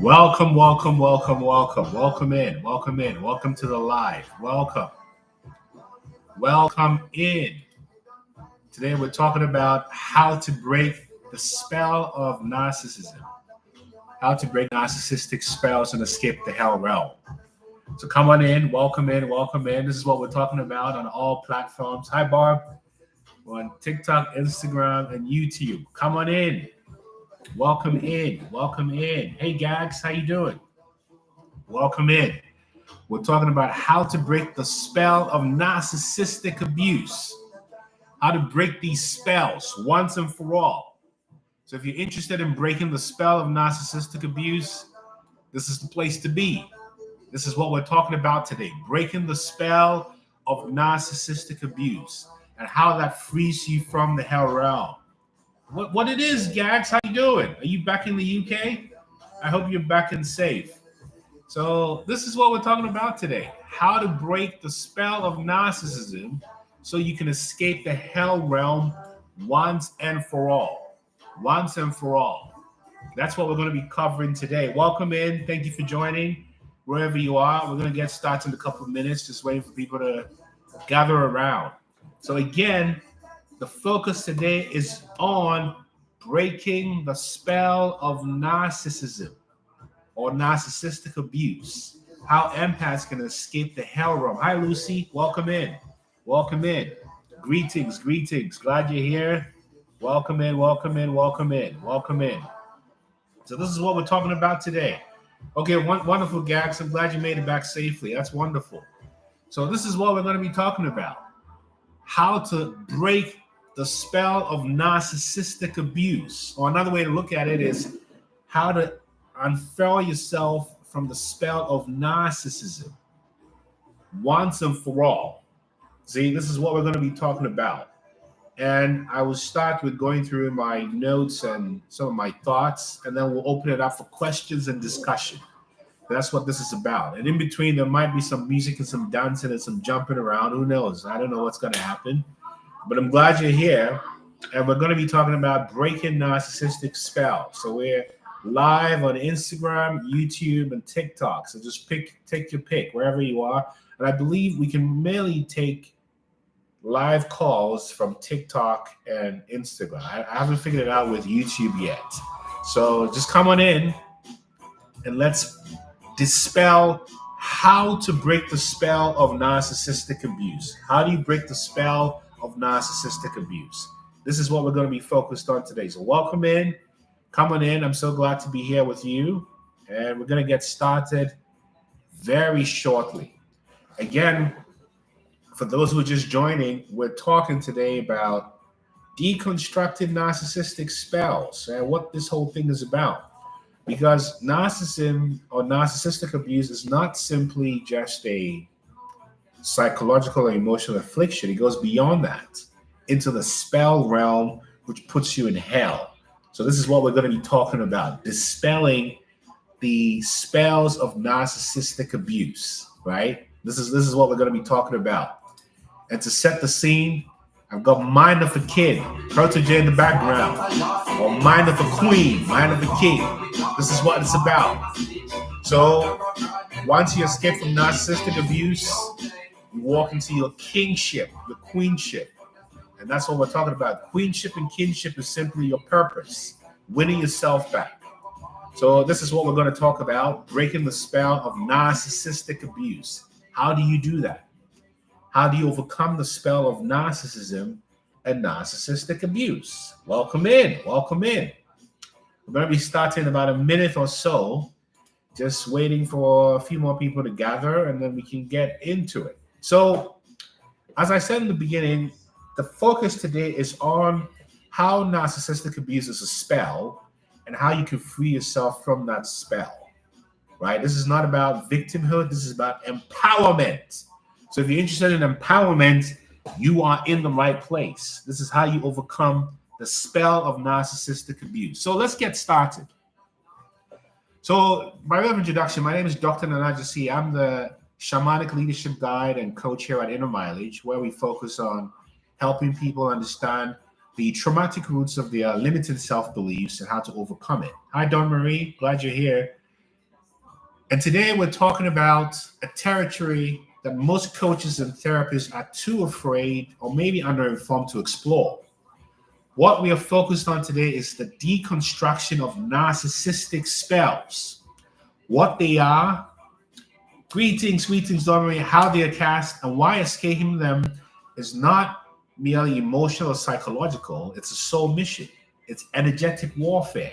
Welcome, welcome, welcome, welcome. Welcome in, welcome in. Welcome to the live. Welcome in. Today we're talking about how to break the spell of narcissism. How to break narcissistic spells and escape the hell realm. So come on in, welcome in, welcome in. This is what we're talking about on all platforms. Hi, Barb. We're on TikTok, Instagram, and YouTube. Come on in. Welcome in. Welcome in. Hey, Gags, how you doing? Welcome in. We're talking about how to break the spell of narcissistic abuse. How to break these spells once and for all. So if you're interested in breaking the spell of narcissistic abuse, this is the place to be. This is what we're talking about today. Breaking the spell of narcissistic abuse and how that frees you from the hell realm. What it is, Gags? How you doing? Are you back in the UK? I hope you're back and safe. So this is what we're talking about today. How to break the spell of narcissism so you can escape the hell realm once and for all. Once and for all. That's what we're going to be covering today. Welcome in. Thank you for joining. Wherever you are, we're going to get started in a couple of minutes, just waiting for people to gather around. So again, the focus today is on breaking the spell of narcissism or narcissistic abuse. How empaths can escape the hell realm. Hi, Lucy. Welcome in. Welcome in. Greetings, greetings. Glad you're here. Welcome in, welcome in, welcome in, welcome in. So this is what we're talking about today. Okay, wonderful, Gags. I'm glad you made it back safely. That's wonderful. So this is what we're going to be talking about. How to break the spell of narcissistic abuse. Or another way to look at it is how to unfurl yourself from the spell of narcissism once and for all. See, this is what we're going to be talking about. And I will start with going through my notes and some of my thoughts, and then we'll open it up for questions and discussion. That's what this is about. And in between, there might be some music and some dancing and some jumping around. Who knows? I don't know what's going to happen. But I'm glad you're here. And we're going to be talking about breaking narcissistic spells. So we're live on Instagram, YouTube, and TikTok. So just take your pick wherever you are. And I believe we can mainly take live calls from TikTok and Instagram. I haven't figured it out with YouTube yet. So just come on in and let's dispel how to break the spell of narcissistic abuse. How do you break the spell of narcissistic abuse? This is what we're going to be focused on today. So welcome in. Come on in. I'm so glad to be here with you. And we're going to get started very shortly. Again, for those who are just joining, we're talking today about deconstructing narcissistic spells and what this whole thing is about. Because narcissism or narcissistic abuse is not simply just a psychological or emotional affliction. It goes beyond that into the spell realm, which puts you in hell. So this is what we're going to be talking about, dispelling the spells of narcissistic abuse, right? This is what we're going to be talking about. And to set the scene, I've got Mind of a Kid, protege in the background, or Mind of a Queen, Mind of a King. This is what it's about. So once you escape from narcissistic abuse, you walk into your kingship, your queenship. And that's what we're talking about. Queenship and kingship is simply your purpose, winning yourself back. So this is what we're going to talk about, breaking the spell of narcissistic abuse. How do you do that? How do you overcome the spell of narcissism and narcissistic abuse? Welcome in. Welcome in. We're going to be starting in about a minute or so, just waiting for a few more people to gather, and then we can get into it. So, as I said in the beginning, the focus today is on how narcissistic abuse is a spell and how you can free yourself from that spell, right? This is not about victimhood. This is about empowerment. So if you're interested in empowerment, you are in the right place. This is how you overcome the spell of narcissistic abuse. So let's get started. So by way of introduction, my name is Dr. Nana Gyesie. I'm the shamanic leadership guide and coach here at Inner Mileage, where we focus on helping people understand the traumatic roots of their limited self-beliefs and how to overcome it. Hi, Dawn Marie. Glad you're here. And today we're talking about a territory that most coaches and therapists are too afraid or maybe underinformed to explore. What we are focused on today is the deconstruction of narcissistic spells, what they are, greetings, Dominic, how they are cast, and why escaping them is not merely emotional or psychological, it's a soul mission, it's energetic warfare.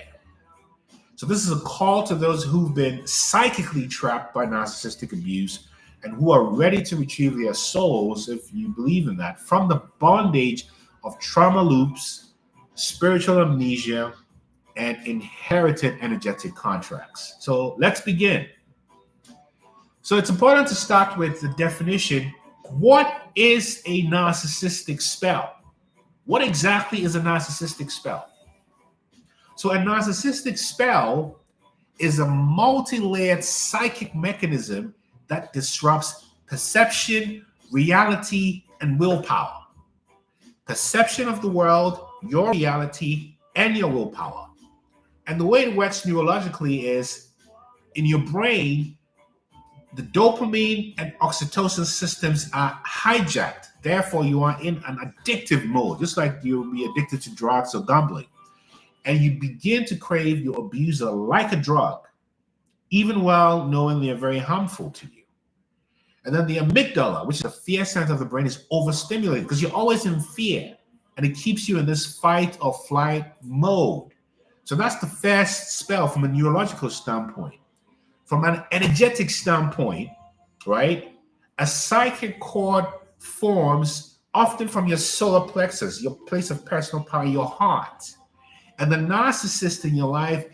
So this is a call to those who've been psychically trapped by narcissistic abuse and who are ready to retrieve their souls, if you believe in that, from the bondage of trauma loops, spiritual amnesia, and inherited energetic contracts. So let's begin. So it's important to start with the definition. What is a narcissistic spell? What exactly is a narcissistic spell? So a narcissistic spell is a multi-layered psychic mechanism that disrupts perception, reality, and willpower. Perception of the world, your reality, and your willpower. And the way it works neurologically is in your brain, the dopamine and oxytocin systems are hijacked. Therefore, you are in an addictive mode, just like you'll be addicted to drugs or gambling. And you begin to crave your abuser like a drug, even while knowing they're very harmful to you. And then the amygdala, which is the fear center of the brain, is overstimulated because you're always in fear. And it keeps you in this fight or flight mode. So that's the first spell from a neurological standpoint. From an energetic standpoint, right, a psychic cord forms often from your solar plexus, your place of personal power, your heart. And the narcissist in your life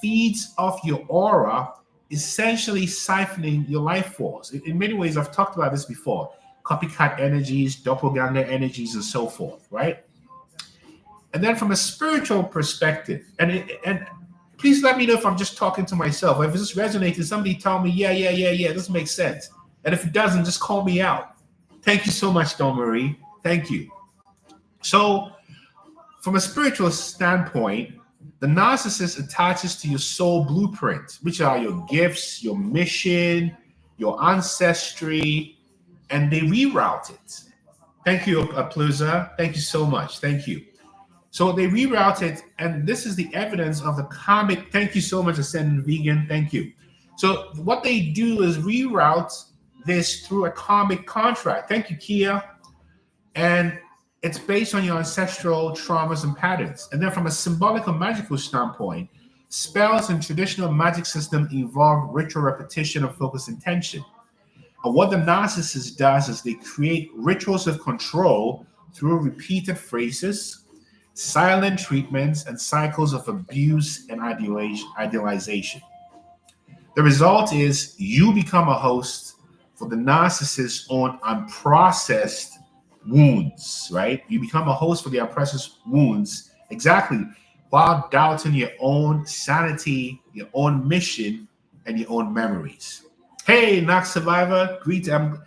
feeds off your aura, essentially siphoning your life force. In many ways, I've talked about this before, copycat energies, doppelganger energies, and so forth, right? And then from a spiritual perspective, and please let me know if I'm just talking to myself. If this resonates, somebody tell me, yeah, this makes sense. And if it doesn't, just call me out. Thank you so much, Dawn Marie. Thank you. So from a spiritual standpoint, the narcissist attaches to your soul blueprint, which are your gifts, your mission, your ancestry, and they reroute it. Thank you, Aplusa. Thank you so much. Thank you. So they reroute it, and this is the evidence of the karmic. Thank you so much, Ascendant Vegan. Thank you. So what they do is reroute this through a karmic contract. Thank you, Kia. And it's based on your ancestral traumas and patterns. And then from a symbolic or magical standpoint, spells in traditional magic system involve ritual repetition of focus intention. And what the narcissist does is they create rituals of control through repeated phrases, silent treatments, and cycles of abuse and idealization. The result is you become a host for the narcissist's own unprocessed wounds, right? You become a host for the unprocessed wounds, exactly, while doubting your own sanity, your own mission, and your own memories. Hey, Knox Survivor,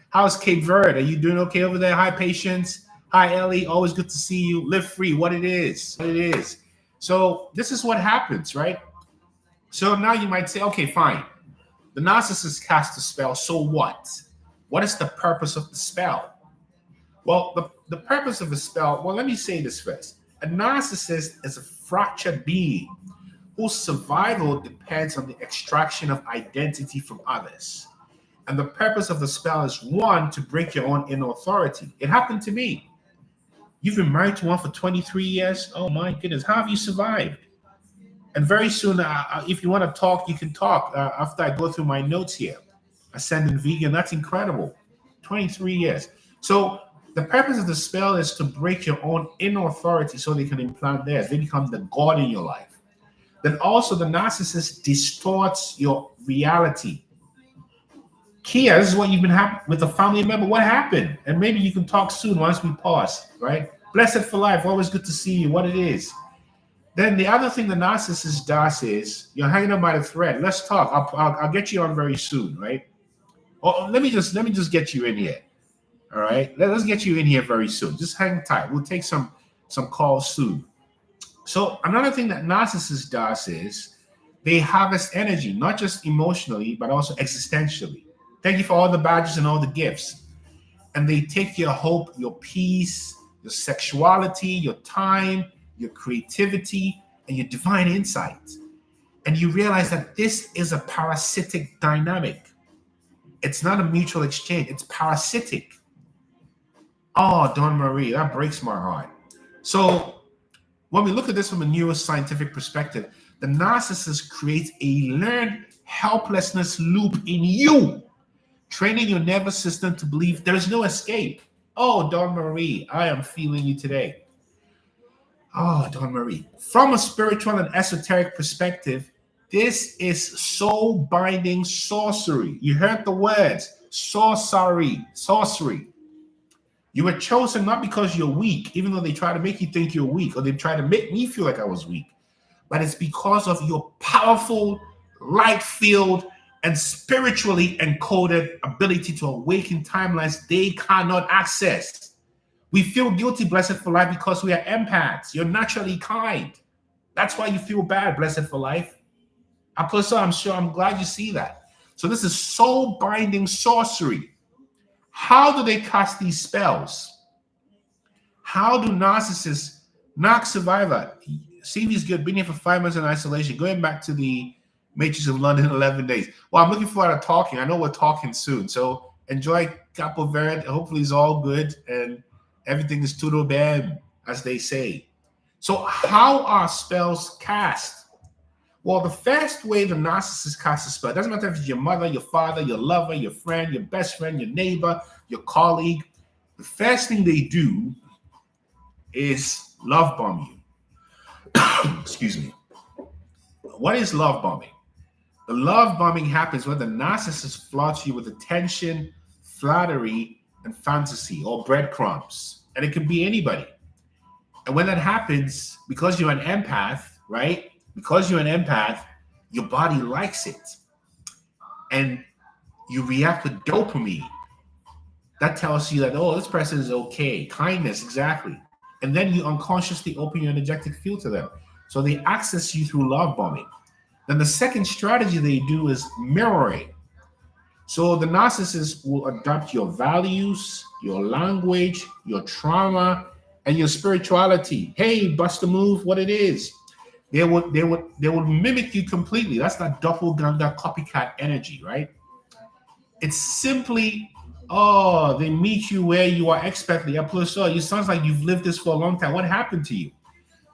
how's Cape Verde? Are you doing okay over there? Hi, Patience. Hi, Ellie. Always good to see you. Live free. What it is. So this is what happens, right? So now you might say, okay, fine. The narcissist cast a spell. So what? What is the purpose of the spell? Well, the purpose of the spell, well, let me say this first. A narcissist is a fractured being whose survival depends on the extraction of identity from others. And the purpose of the spell is, one, to break your own inner authority. It happened to me. You've been married to one for 23 years. Oh my goodness, how have you survived? And very soon, if you want to talk, you can talk after I go through my notes here. Ascendant Vegan, that's incredible. 23 years. So the purpose of the spell is to break your own inner authority so they can implant theirs. They become the God in your life. Then also the narcissist distorts your reality. Kia, this is what you've been happening with a family member. What happened? And maybe you can talk soon once we pause, right? Blessed for life. Always good to see you. What it is. Then the other thing the narcissist does is you're hanging on by the thread. Let's talk. I'll get you on very soon, right? Oh, let me just get you in here. All right. Let's get you in here very soon. Just hang tight. We'll take some calls soon. So another thing that narcissist does is They harvest energy, not just emotionally, but also existentially. Thank you for all the badges and all the gifts. And they take your hope, your peace, your sexuality, your time, your creativity, and your divine insight. And you realize that this is a parasitic dynamic. It's not a mutual exchange, it's parasitic. Oh, Don Marie, that breaks my heart. So, when we look at this from a neuroscientific perspective, the narcissist creates a learned helplessness loop in you, training your nervous system to believe there is no escape. Oh, Don Marie, I am feeling you today. Oh, Don Marie. From a spiritual and esoteric perspective, this is soul binding sorcery. You heard the words sorcery. You were chosen not because you're weak, even though they try to make you think you're weak, or they try to make me feel like I was weak, but it's because of your powerful, light-filled, and spiritually encoded ability to awaken timelines they cannot access. We feel guilty, blessed for life, because we are empaths. You're naturally kind. That's why you feel bad, blessed for life. I'm glad you see that. So this is soul-binding sorcery. How do they cast these spells? How do narcissists knock survivor? CV's good, been here for 5 months in isolation, going back to the Matrix of London in 11 days. Well, I'm looking forward to talking. I know we're talking soon. So enjoy Capo Verde. Hopefully it's all good and everything is tudo bem, as they say. So how are spells cast? Well, the first way the narcissist casts a spell, it doesn't matter if it's your mother, your father, your lover, your friend, your best friend, your neighbor, your colleague. The first thing they do is love bomb you. Excuse me. What is love bombing? The love bombing happens when the narcissist floods you with attention, flattery, and fantasy, or breadcrumbs. And it can be anybody. And when that happens, because you're an empath, right? Because you're an empath, your body likes it. And you react with dopamine. That tells you that, oh, this person is okay. Kindness, exactly. And then you unconsciously open your energetic field to them. So they access you through love bombing. Then the second strategy they do is mirroring. So the narcissist will adopt your values, your language, your trauma, and your spirituality. Hey, bust a move, what it is. They would mimic you completely. That's that doppelganger copycat energy, right? It's simply, oh, they meet you where you are expecting. You sounds like you've lived this for a long time. What happened to you?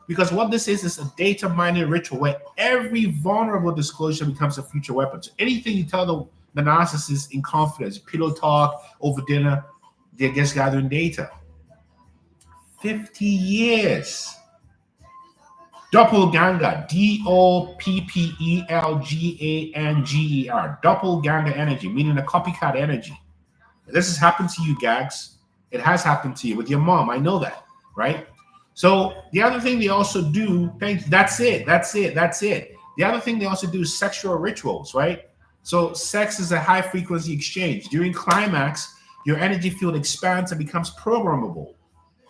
Because what this is a data mining ritual where every vulnerable disclosure becomes a future weapon. So anything you tell the narcissist in confidence, pillow talk, over dinner, they're just gathering data. 50 years. Doppelganger, Doppelganger, doppelganger energy, meaning a copycat energy. This has happened to you, Gags. It has happened to you with your mom. I know that, right? So the other thing they also do, that's it. The other thing they also do is sexual rituals, right? So sex is a high frequency exchange. During climax, your energy field expands and becomes programmable.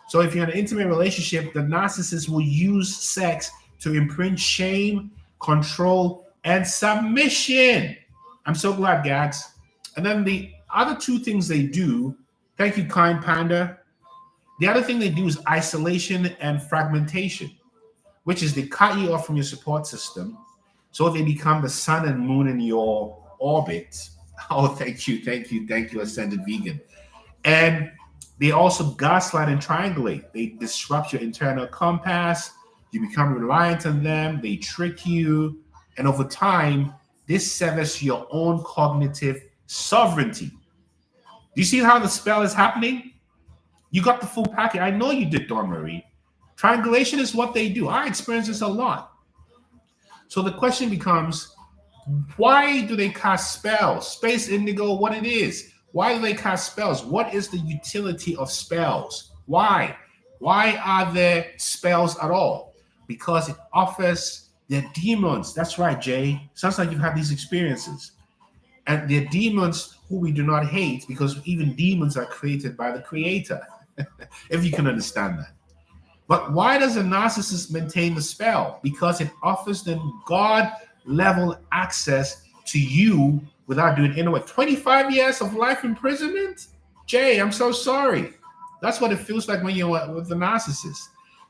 So if you're in an intimate relationship, the narcissist will use sex to imprint shame, control, and submission. I'm so glad, Gags. And then the other two things they do, thank you, kind panda. The other thing they do is isolation and fragmentation, which is they cut you off from your support system, so they become the sun and moon in your orbit. Oh, thank you, Ascended Vegan. And they also gaslight and triangulate. They disrupt your internal compass. You become reliant on them. They trick you. And over time, this severs your own cognitive sovereignty. Do you see how the spell is happening? You got the full package. I know you did, Dawn Marie. Triangulation is what they do. I experience this a lot. So the question becomes, why do they cast spells? Space Indigo, what it is. Why do they cast spells? What is the utility of spells? Why? Why are there spells at all? Because it offers their demons. That's right, Jay. Sounds like you've had these experiences. And they're demons who we do not hate, because even demons are created by the creator, if you can understand that. But why does a narcissist maintain the spell? Because it offers them God level access to you without doing any work. 25 years of life imprisonment? Jay, I'm so sorry. That's what it feels like when you're with the narcissist.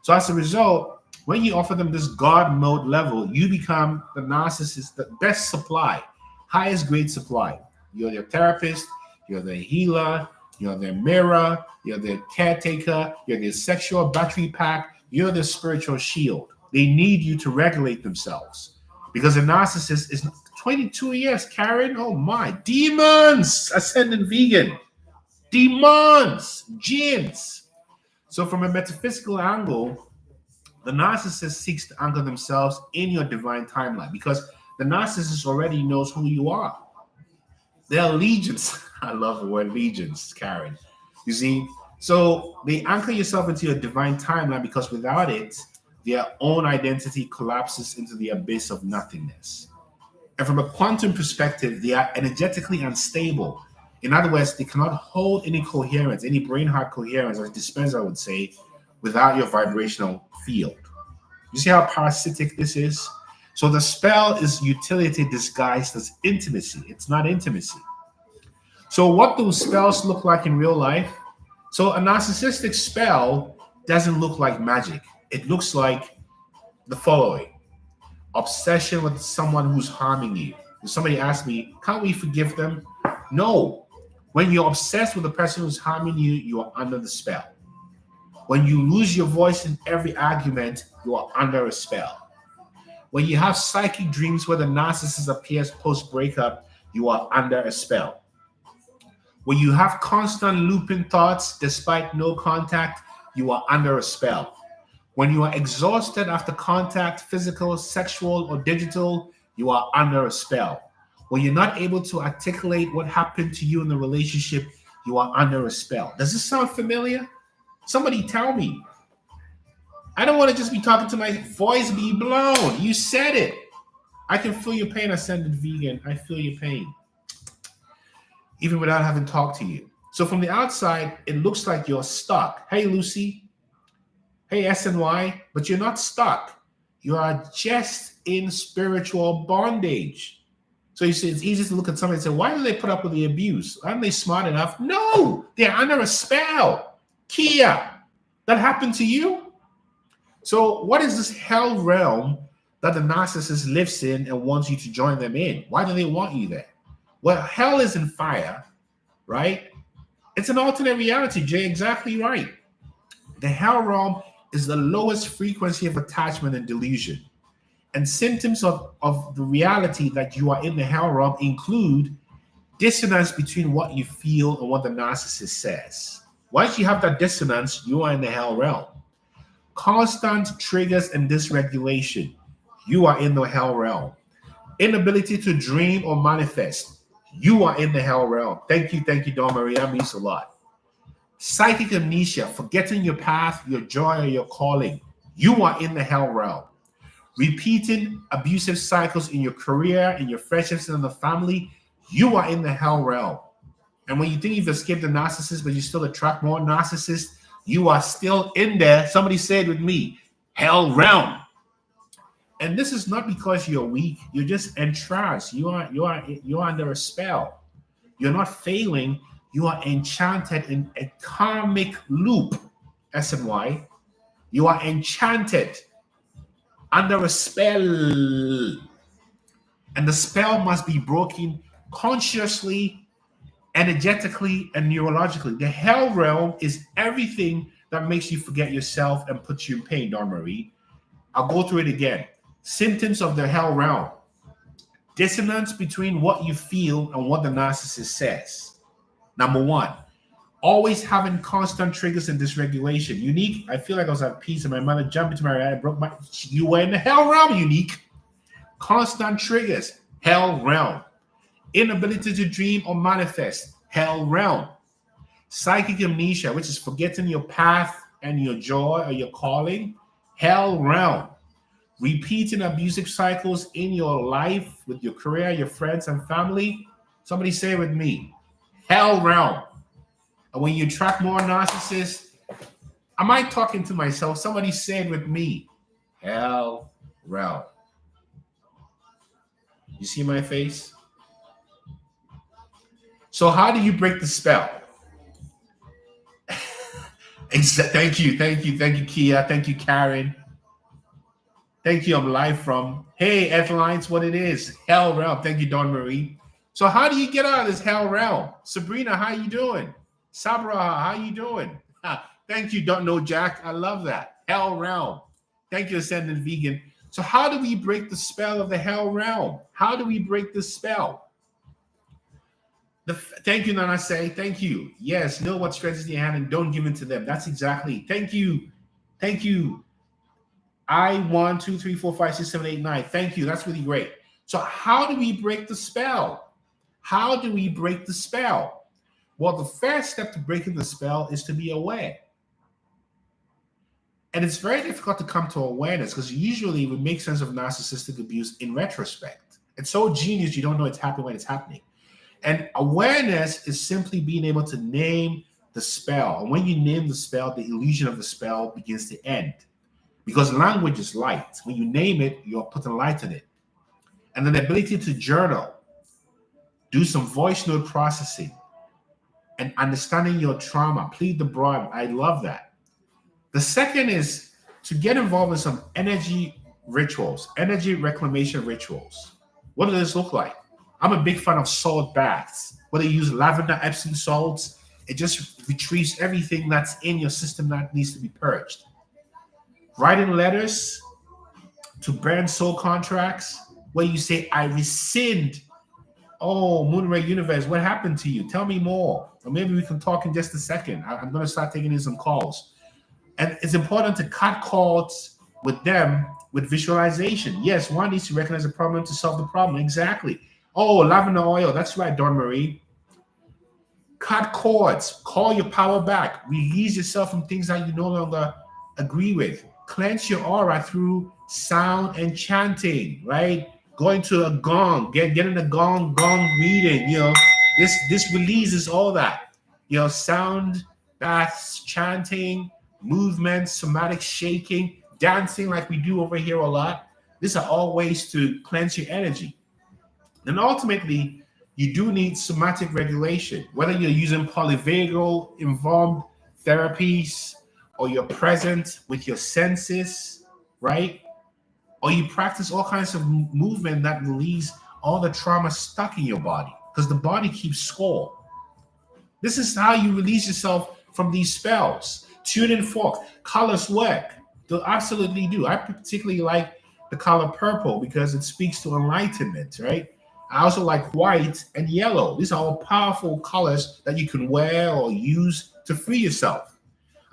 So as a result, when you offer them this God mode level, you become the narcissist, the best supply, highest grade supply. You're their therapist, you're their healer, you're their mirror, you're their caretaker, you're their sexual battery pack, you're their spiritual shield. They need you to regulate themselves. Because a narcissist is 22 years, Karen. Oh my, demons, ascendant vegan, demons, jinns. So from a metaphysical angle, the narcissist seeks to anchor themselves in your divine timeline because the narcissist already knows who you are. Their allegiance, I love the word allegiance, Karen. You see, so they anchor yourself into your divine timeline because without it, their own identity collapses into the abyss of nothingness. And from a quantum perspective, they are energetically unstable. In other words, they cannot hold any coherence, any brain heart coherence, as Dispenza would say, without your vibrational field. You see how parasitic this is? So the spell is utility disguised as intimacy. It's not intimacy. So what do spells look like in real life? So a narcissistic spell doesn't look like magic. It looks like the following: obsession with someone who's harming you. If somebody asked me, can't we forgive them? No. When you're obsessed with the person who's harming you, you are under the spell. When you lose your voice in every argument, you are under a spell. When you have psychic dreams where the narcissist appears post-breakup, you are under a spell. When you have constant looping thoughts despite no contact, you are under a spell. When you are exhausted after contact, physical, sexual, or digital, you are under a spell. When you're not able to articulate what happened to you in the relationship, you are under a spell. Does this sound familiar? Somebody tell me. I don't want to just be talking to my voice be blown. You said it. I can feel your pain, ascended vegan. I feel your pain. Even without having talked to you. So from the outside, it looks like you're stuck. Hey, Lucy. Hey, SNY. But you're not stuck. You are just in spiritual bondage. So you see, it's easy to look at somebody and say, why do they put up with the abuse? Aren't they smart enough? No, they're under a spell. Kia, that happened to you? So what is this hell realm that the narcissist lives in and wants you to join them in? Why do they want you there? Well, hell is in fire, right? It's an alternate reality, Jay, exactly right. The hell realm is the lowest frequency of attachment and delusion. And symptoms of the reality that you are in the hell realm include dissonance between what you feel and what the narcissist says. Once you have that dissonance, you are in the hell realm. Constant triggers and dysregulation, you are in the hell realm. Inability to dream or manifest, you are in the hell realm. Thank you, Dawn Marie. That means a lot. Psychic amnesia, forgetting your path, your joy, or your calling, you are in the hell realm. Repeating abusive cycles in your career, in your friendships, and in the family, you are in the hell realm. And when you think you've escaped the narcissist, but you still attract more narcissists, you are still in there. Somebody said with me, hell realm. And this is not because you're weak. You're just entranced. You're under a spell. You're not failing. You are enchanted in a karmic loop. SNY. You are enchanted under a spell. And the spell must be broken consciously, energetically, and neurologically. The hell realm is everything that makes you forget yourself and puts you in pain, Dawn Marie. I'll go through it again. Symptoms of the hell realm. Dissonance between what you feel and what the narcissist says. Number one, always having constant triggers and dysregulation. Unique, I feel like I was at peace and my mother jumped into my eye and broke my... You were in the hell realm, Unique. Constant triggers, hell realm. Inability to dream or manifest, hell realm. Psychic amnesia, which is forgetting your path and your joy or your calling, hell realm. Repeating abusive cycles in your life with your career, your friends, and family. Somebody say it with me, hell realm. And when you attract more narcissists, am I talking to myself? Somebody say it with me, hell realm. You see my face? So how do you break the spell? Thank you, Kia. Thank you, Karen. Thank you. I'm live from Headlines. What it is? Hell realm. Thank you, Dawn Marie. So how do you get out of this hell realm? Sabrina, how you doing? Sabra, how you doing? Thank you, Don't Know Jack. I love that. Hell realm. Thank you, Ascendant Vegan. So how do we break the spell of the hell realm? How do we break the spell? Thank you, Nana say. Thank you. Yes, know what stretches your hand and don't give in to them. That's exactly. Thank you. Thank you. I 1, 2, 3, 4, 5, 6, 7, 8, 9. Thank you. That's really great. So how do we break the spell? How do we break the spell? Well, the first step to breaking the spell is to be aware. And it's very difficult to come to awareness because usually we make sense of narcissistic abuse in retrospect. It's so genius you don't know it's happening when it's happening. And awareness is simply being able to name the spell. And when you name the spell, the illusion of the spell begins to end. Because language is light. When you name it, you're putting light in it. And then the ability to journal, do some voice note processing, and understanding your trauma, plead the bribe. I love that. The second is to get involved in some energy rituals, energy reclamation rituals. What does this look like? I'm a big fan of salt baths. Whether you use lavender, Epsom salts, it just retrieves everything that's in your system that needs to be purged. Writing letters to burn soul contracts where you say, I rescind. Oh, Moonray Universe, what happened to you? Tell me more. Or maybe we can talk in just a second. I'm going to start taking in some calls. And it's important to cut cords with them with visualization. Yes, one needs to recognize the problem to solve the problem. Exactly. Oh, lavender oil. That's right, Dawn Marie. Cut cords. Call your power back. Release yourself from things that you no longer agree with. Cleanse your aura through sound and chanting, right? Going to a gong, getting a gong reading, this releases all that, sound baths, chanting, movement, somatic shaking, dancing like we do over here a lot. These are all ways to cleanse your energy. And ultimately, you do need somatic regulation, whether you're using polyvagal involved therapies, or you're present with your senses, right? Or you practice all kinds of movement that release all the trauma stuck in your body because the body keeps score. This is how you release yourself from these spells. Tune and fork, colors work. They absolutely do. I particularly like the color purple because it speaks to enlightenment, right? I also like white and yellow. These are all powerful colors that you can wear or use to free yourself.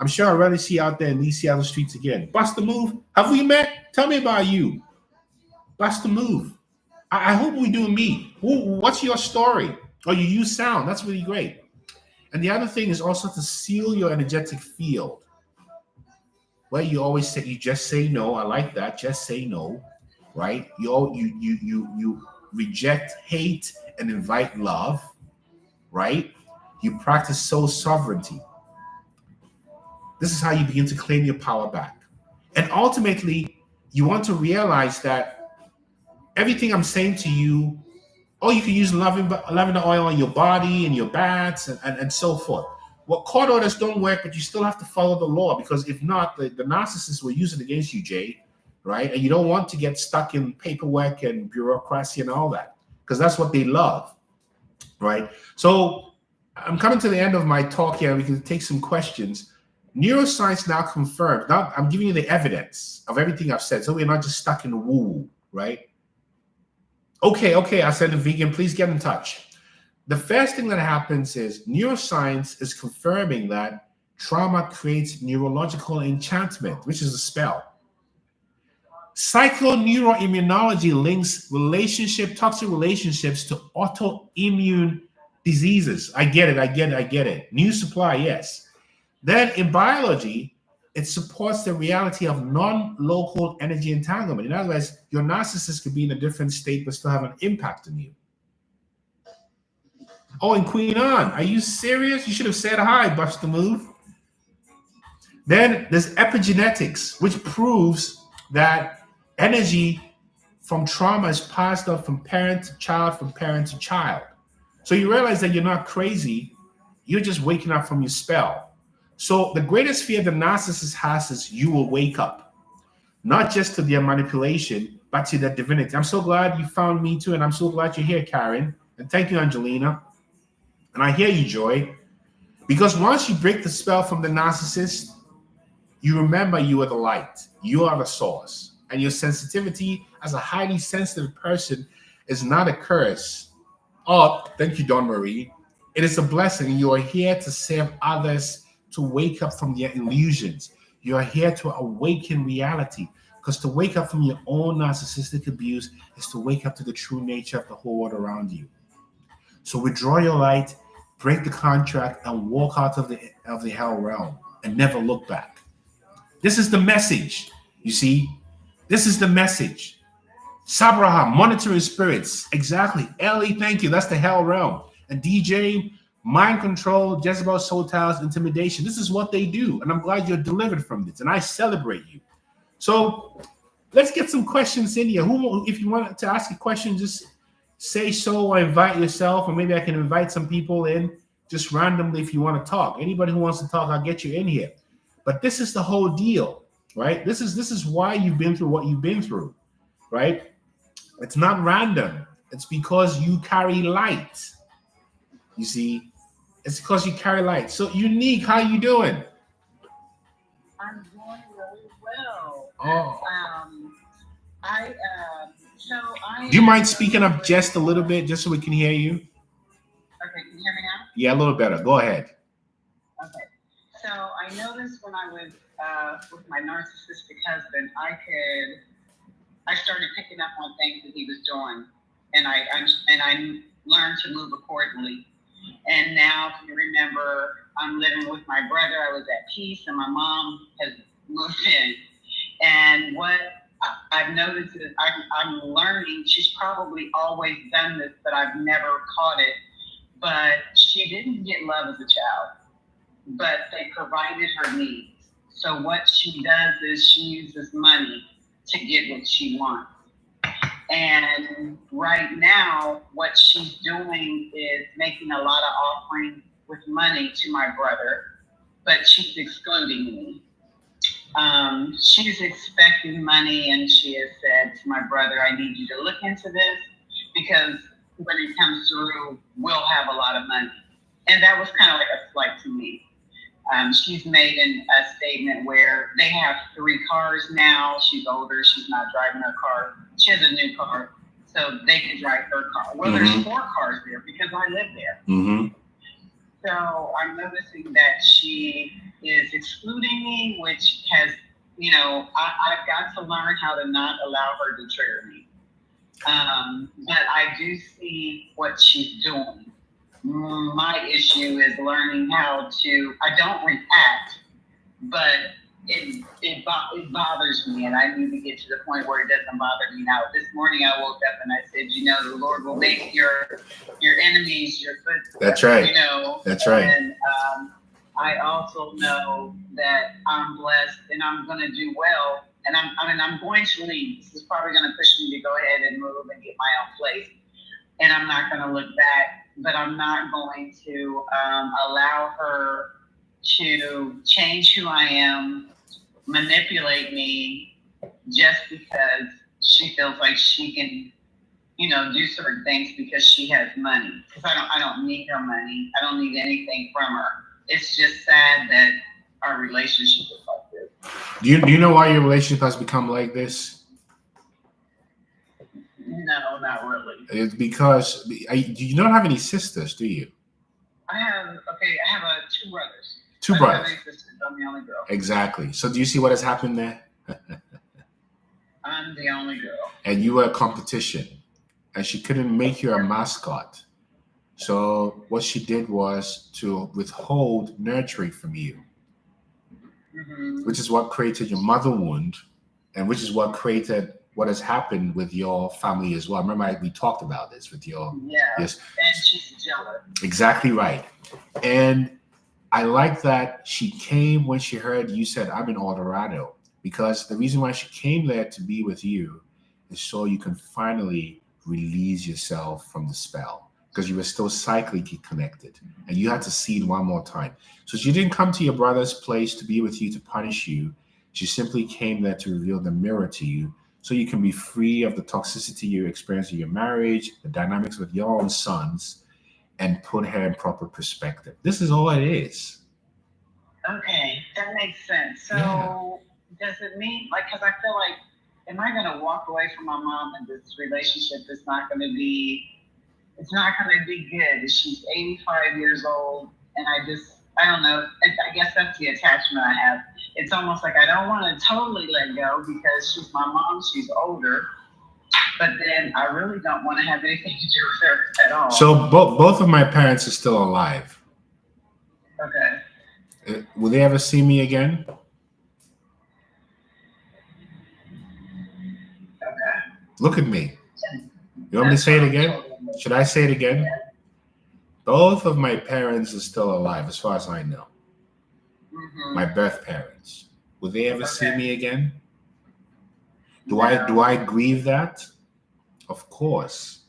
I'm sure I'd rather see you out there in these Seattle streets again. Bust the move. Have we met? Tell me about you. Bust the move. I hope we do meet. What's your story? Oh, you use sound. That's really great. And the other thing is also to seal your energetic field. Where you always say, you just say no. I like that. Just say no, right? You reject hate and invite love, right? You practice soul sovereignty. This is how you begin to claim your power back. And ultimately, you want to realize that everything I'm saying to you, you can use lavender oil on your body and your baths and so forth. Well, court orders don't work, but you still have to follow the law because if not, the narcissist will use it against you, Jay, right? And you don't want to get stuck in paperwork and bureaucracy and all that because that's what they love, right? So I'm coming to the end of my talk here. We can take some questions. Neuroscience now confirms. Now I'm giving you the evidence of everything I've said, so we're not just stuck in the woo, right? Okay. I said a vegan. Please get in touch. The first thing that happens is neuroscience is confirming that trauma creates neurological enchantment, which is a spell. Psychoneuroimmunology links toxic relationships to autoimmune diseases. I get it. New supply, yes. Then in biology, it supports the reality of non-local energy entanglement. In other words, your narcissist could be in a different state but still have an impact on you. Oh, and Queen Anne, are you serious? You should have said hi, Bust the Move. Then there's epigenetics, which proves that energy from trauma is passed on from parent to child, from parent to child. So you realize that you're not crazy. You're just waking up from your spell. So the greatest fear the narcissist has is you will wake up, not just to their manipulation, but to their divinity. I'm so glad you found me too, and I'm so glad you're here, Karen. And thank you, Angelina. And I hear you, Joy. Because once you break the spell from the narcissist, you remember you are the light. You are the source. And your sensitivity as a highly sensitive person is not a curse. Oh, thank you, Dawn Marie. It is a blessing. You are here to serve others, to wake up from their illusions. You are here to awaken reality. Because to wake up from your own narcissistic abuse is to wake up to the true nature of the whole world around you. So withdraw your light, break the contract, and walk out of the hell realm and never look back. This is the message. You see, this is the message. Sabraha, monitoring spirits. Exactly. Ellie, thank you. That's the hell realm. And DJ, mind control, Jezebel soul ties, intimidation. This is what they do. And I'm glad you're delivered from this. And I celebrate you. So let's get some questions in here. If you want to ask a question, just say so or invite yourself. Or maybe I can invite some people in just randomly if you want to talk. Anybody who wants to talk, I'll get you in here. But this is the whole deal, right? This is why you've been through what you've been through, right? It's not random. It's because you carry light. You see, it's because you carry light. So Unique, how you doing? I'm doing really well. Oh. Do you mind speaking up just a little bit, just so we can hear you? Okay, can you hear me now? Yeah, a little better. Go ahead. Okay. So I noticed when I was with my narcissistic husband, I started picking up on things that he was doing, and I learned to move accordingly. And now, if you remember, I'm living with my brother. I was at peace, and my mom has moved in. And what I've noticed is I'm learning. She's probably always done this, but I've never caught it. But she didn't get love as a child, but they provided her needs. So what she does is she uses money to get what she wants. And right now, what she's doing is making a lot of offerings with money to my brother, but she's excluding me. She's expecting money, and she has said to my brother, I need you to look into this because when it comes through, we'll have a lot of money. And that was kind of like a slight to me. She's made a statement where they have 3 cars now. She's older. She's not driving her car. She has a new car, so they can drive her car. Well, there's 4 cars there because I live there. Mm-hmm. So I'm noticing that she is excluding me, which has, I've got to learn how to not allow her to trigger me. But I do see what she's doing. My issue is learning how to, I don't react, but it bothers me, and I need to get to the point where it doesn't bother me now. This morning I woke up and I said, the Lord will make your enemies your footsteps. That's right. That's right. And I also know that I'm blessed and I'm going to do well. And I'm going to leave. This is probably going to push me to go ahead and move and get my own place. And I'm not going to look back. But I'm not going to allow her to change who I am, manipulate me, just because she feels like she can, do certain things because she has money. Because I don't need her money. I don't need anything from her. It's just sad that our relationship is like this. Do you know why your relationship has become like this? No, not really. It's because you don't have any sisters, do you? I have 2 brothers. 2 brothers. I don't have any sisters. I'm the only girl. Exactly. So do you see what has happened there? I'm the only girl. And you were a competition, and she couldn't make you a mascot. So what she did was to withhold nurturing from you, which is what created your mother wound, and which is what created what has happened with your family as well. Remember, we talked about this with your... Yes. And she's jealous. Exactly right. And I like that she came when she heard you said, I'm in Eldorado, because the reason why she came there to be with you is so you can finally release yourself from the spell, because you were still cyclically connected and you had to see it one more time. So she didn't come to your brother's place to be with you to punish you. She simply came there to reveal the mirror to you so you can be free of the toxicity you experience in your marriage, the dynamics with your own sons, and put her in proper perspective. This is all it is. Okay, that makes sense. So does it mean, like, because I feel like, am I going to walk away from my mom and this relationship is not going to be, it's not going to be good? She's 85 years old, and I don't know. I guess that's the attachment I have. It's almost like I don't want to totally let go because she's my mom, she's older, but then I really don't want to have anything to do with her at all. So both of my parents are still alive. Okay. Will they ever see me again? Okay. Look at me. You want me to say it again? Should I say it again? Both of my parents are still alive, as far as I know. Mm-hmm. My birth parents. Will they ever see me again? Do No. I grieve that? Of course.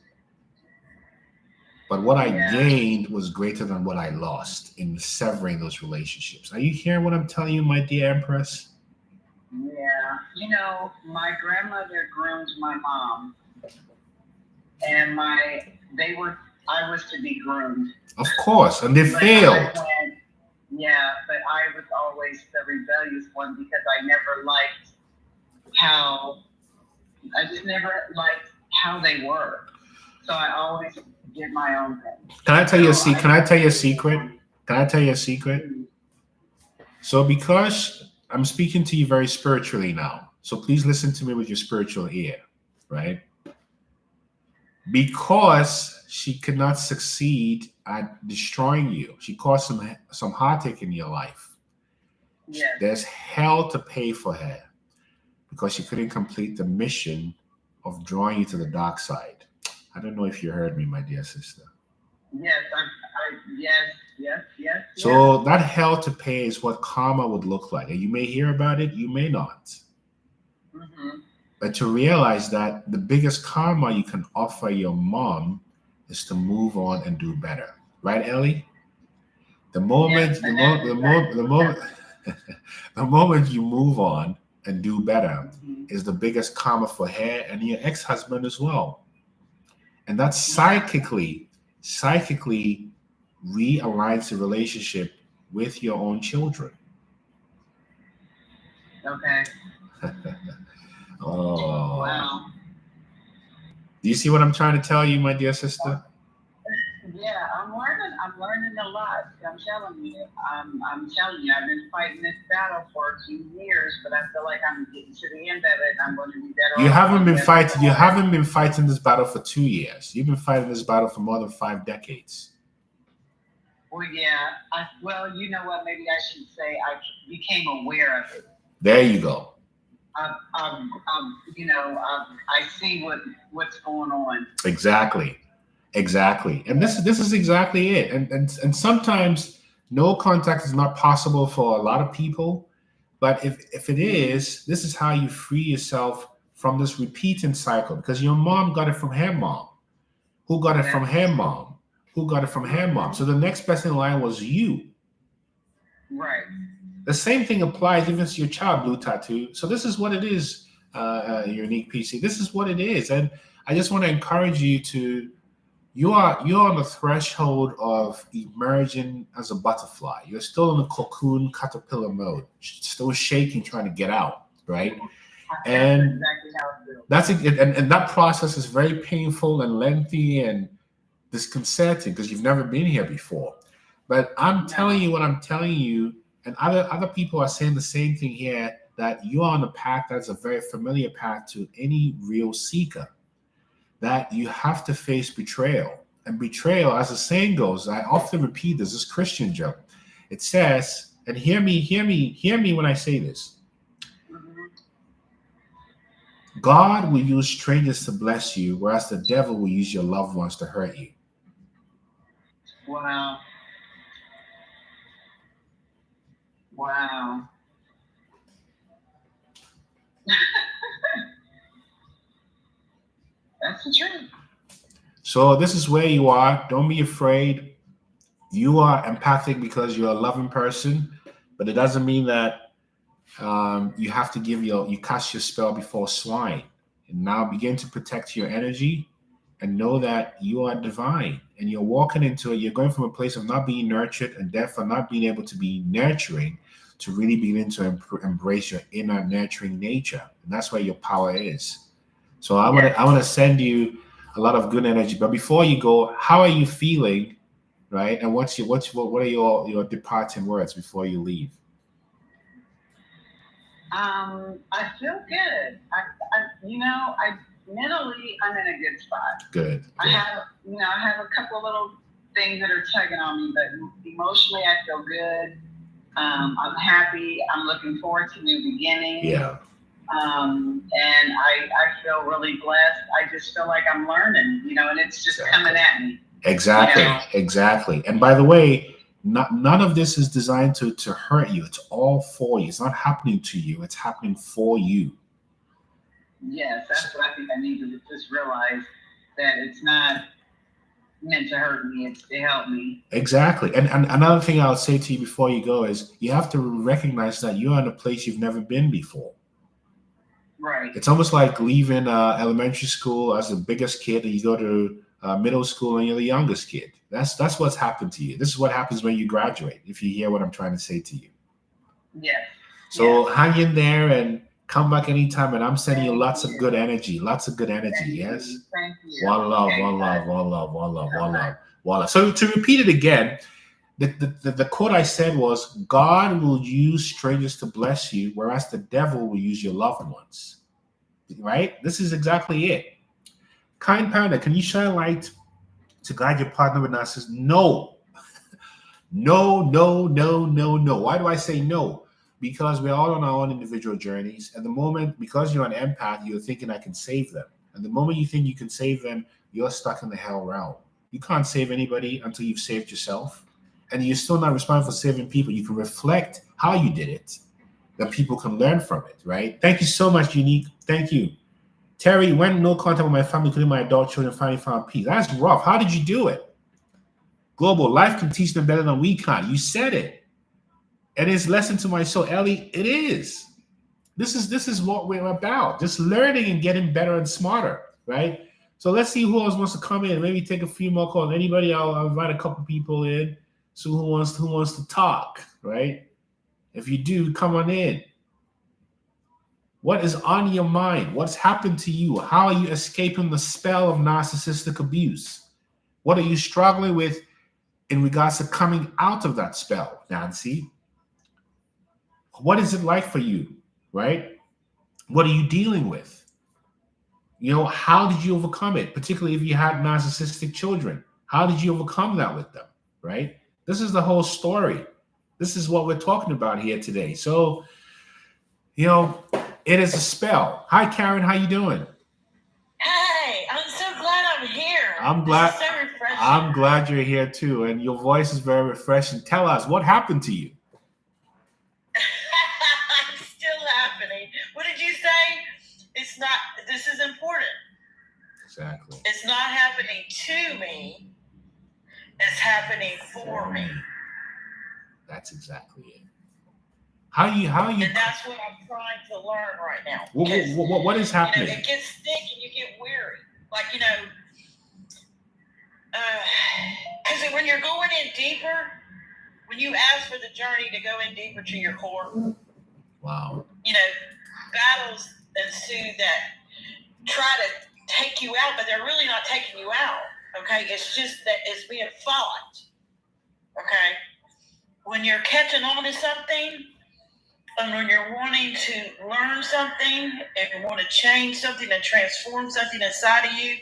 But what I gained was greater than what I lost in severing those relationships. Are you hearing what I'm telling you, my dear Empress? Yeah. You know, my grandmother groomed my mom, and I was to be groomed. Of course, and they failed. But I was always the rebellious one because I just never liked how they were. So I always did my own thing. Can I tell you a secret? Can I tell you a secret? Can I tell you a secret? So because I'm speaking to you very spiritually now, so please listen to me with your spiritual ear, right? Because she could not succeed at destroying you, she caused some heartache in your life. Yes. There's hell to pay for her because she couldn't complete the mission of drawing you to the dark side. I don't know if you heard me, my dear sister. Yes, yes. So that hell to pay is what karma would look like. And you may hear about it, you may not. Mm-hmm. But to realize that the biggest karma you can offer your mom is to move on and do better. Right, Ellie? The moment you move on and do better is the biggest karma for her and your ex-husband as well. And that psychically realigns the relationship with your own children. Okay. Oh. Wow. Do you see what I'm trying to tell you, my dear sister? Yeah, I'm learning a lot. I'm telling you, I've been fighting this battle for a few years, but I feel like I'm getting to the end of it. I'm going to be better. You haven't been fighting this battle for 2 years. You've been fighting this battle for more than 5 decades. Well, yeah. You know what? Maybe I should say I became aware of it. There you go. I see what's going on. Exactly. And this is exactly it. And sometimes no contact is not possible for a lot of people. But if it is, this is how you free yourself from this repeating cycle, because your mom got it from her mom, who got it from her mom, who got it from her mom. So the next best in line was you. Right. The same thing applies even to your child, Blue Tattoo. So this is what it is, Unique PC. This is what it is. And I just want to encourage you to, you're on the threshold of emerging as a butterfly. You're still in the cocoon caterpillar mode, still shaking, trying to get out, right? And that's and that process is very painful and lengthy and disconcerting because you've never been here before. But I'm telling you what I'm telling you, and other people are saying the same thing here, that you're on a path that's a very familiar path to any real seeker. That you have to face betrayal. And betrayal, as the saying goes, I often repeat this Christian joke. It says, and hear me when I say this. God will use strangers to bless you, whereas the devil will use your loved ones to hurt you. Wow. Wow. That's the truth. So this is where you are. Don't be afraid. You are empathic because you're a loving person, but it doesn't mean that you have to you cast your spell before swine. And now begin to protect your energy and know that you are divine and you're walking into it. You're going from a place of not being nurtured and therefore not being able to be nurturing to really begin to embrace your inner nurturing nature. And that's where your power is. So Yes. I want to send you a lot of good energy. But before you go, how are you feeling, right? And what are your departing words before you leave? I feel good. I mentally, I'm in a good spot. Good. I have a couple little things that are tugging on me, but emotionally, I feel good. I'm happy. I'm looking forward to new beginnings. Yeah. And I feel really blessed. I just feel like I'm learning, and it's just coming at me. Exactly. Exactly. And by the way, none of this is designed to hurt you. It's all for you. It's not happening to you. It's happening for you. Yes, that's what I think I need to just realize, that it's not meant to hurt me, it's to help me. Exactly. And another thing I'll say to you before you go is you have to recognize that you're in a place you've never been before. Right. It's almost like leaving elementary school as the biggest kid and you go to middle school and you're the youngest kid. That's what's happened to you. This is what happens when you graduate, if you hear what I'm trying to say to you. Yes. So hang in there and come back anytime. And I'm sending you lots of good energy. Lots of good energy. Yes. Thank you. One love, one love, one love, one love, one love, one love. So to repeat it again, the quote I said was, God will use strangers to bless you, whereas the devil will use your loved ones. Right? This is exactly it. Kind Panda, can you shine light to guide your partner with narcissism? No. No, no, no, no, no. Why do I say no? Because we're all on our own individual journeys. At the moment, because you're an empath, you're thinking I can save them. And the moment you think you can save them, you're stuck in the hell realm. You can't save anybody until you've saved yourself. And you're still not responsible for saving people. You can reflect how you did it, that people can learn from it, right? Thank you so much, Unique. Thank you. Terry, when no contact with my family, including my adult children, finally found peace. That's rough. How did you do it? Global, life can teach them better than we can. You said it. And it's lesson to my soul. Ellie, it is. This is what we're about. Just learning and getting better and smarter, right? So let's see who else wants to come in. Maybe take a few more calls. Anybody, I'll invite a couple people in. So who wants to talk, right? If you do, come on in. What is on your mind? What's happened to you? How are you escaping the spell of narcissistic abuse? What are you struggling with in regards to coming out of that spell, Nancy? What is it like for you, right? What are you dealing with? How did you overcome it? Particularly if you had narcissistic children. How did you overcome that with them, right? This is the whole story. This is what we're talking about here today. So, it is a spell. Hi, Karen. How you doing? Hey, I'm so glad I'm here. I'm glad. This is so refreshing. I'm glad you're here too, and your voice is very refreshing. Tell us what happened to you. It's still happening. What did you say? It's not. This is important. Exactly. It's not happening to me. It's happening for me. That's exactly it. How you? And that's what I'm trying to learn right now. What is happening? It gets thick and you get weary. Like, because when you're going in deeper, when you ask for the journey to go in deeper to your core, wow. Battles ensue that try to take you out, but they're really not taking you out. Okay, it's just that it's being fought. Okay, when you're catching on to something, and when you're wanting to learn something and you want to change something and transform something inside of you,